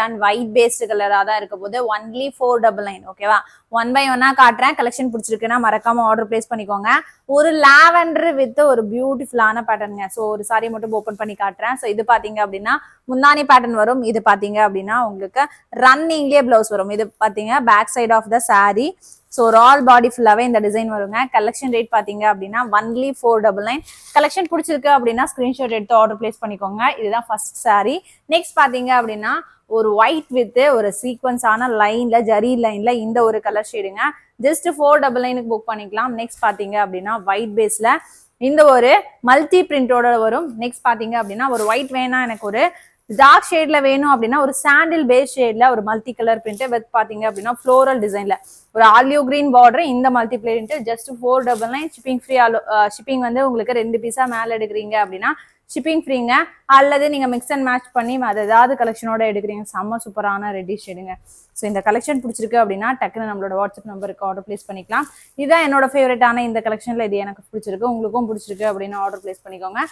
and white paste கலரா தான் இருக்க போது ஒன்லி 499 ஓகேவா 1 by 1 காட்டுறேன் கலெக்ஷன் பிடிச்சிருக்குன்னா மறக்காம ஆர்டர் பிளேஸ் பண்ணிக்கோங்க ஒரு லாவெண்டர் வித் ஒரு பியூட்டிஃபுல்லான பேட்டர்னுங்க ஸோ ஒரு சாரி மட்டும் ஓப்பன் பண்ணி காட்டுறேன் ஸோ இது பாத்தீங்க அப்படின்னா முந்தானி பேட்டர்ன் வரும் இது பாத்தீங்க அப்படின்னா உங்களுக்கு ரன்னிங்லேயே பிளவுஸ் வரும் இது பாத்தீங்க back side of the sari so ஒரு ஆல் பாடி ஃபுல்லாவே இந்த டிசைன் வருங்க கலெக்ஷன் ரேட் பாத்தீங்க அப்படின்னா ஒன்லி 499 கலெக்ஷன் பிடிச்சிருக்கு அப்படின்னா ஸ்கிரீன்ஷாட் எடுத்து ஆர்டர் பிளேஸ் பண்ணிக்கோங்க இதுதான் ஃபர்ஸ்ட் சாரி நெக்ஸ்ட் பாத்தீங்க அப்படின்னா ஒரு ஒயிட் வித் ஒரு சீக்வன்ஸான லைன்ல ஜரி லைன்ல இந்த ஒரு கலர் ஷேடுங்க ஜஸ்ட் 499 புக் பண்ணிக்கலாம் நெக்ஸ்ட் பாத்தீங்க அப்படின்னா ஒயிட் பேஸ்ல இந்த ஒரு மல்டி பிரிண்டோட வரும் நெக்ஸ்ட் பாத்தீங்க அப்படின்னா ஒரு ஒயிட் வேணா எனக்கு ஒரு டார்க் ஷேட்ல வேணும் அப்படின்னா ஒரு சாண்டில் பேஸ் ஷேட்ல ஒரு மல்டி கலர் பிரிண்ட் வித் பாத்தீங்க அப்படின்னா ஃப்ளோரல் டிசைன்ல ஒரு ஆலியோ கிரீன் பார்டர் இந்த multi print just 499 shipping free shipping வந்து உங்களுக்கு 2 பீஸா மேல எடுக்கிறீங்க அப்படின்னா ஷிப்பிங் ஃப்ரீங்க அல்லது நீங்க மிக்ஸ் அண்ட் மேட்ச் பண்ணி அது ஏதாவது கலெக்ஷனோட எடுக்கிறீங்க செம்ம சூப்பரான ரெட்டி ஷேடுங்க ஸோ இந்த கலெக்ஷன் பிடிச்சிருக்கு அப்படின்னா டக்குன்னு நம்மளோட வாட்ஸ்அப் நம்பருக்கு ஆர்டர் பிளேஸ் பண்ணிக்கலாம் இதுதான் என்னோட ஃபேவரட்டான இந்த கலெக்ஷன்ல இது எனக்கு பிடிச்சிருக்கு உங்களுக்கும் பிடிச்சிருக்கு அப்படின்னு ஆர்டர் பிளேஸ் பண்ணிக்கோங்க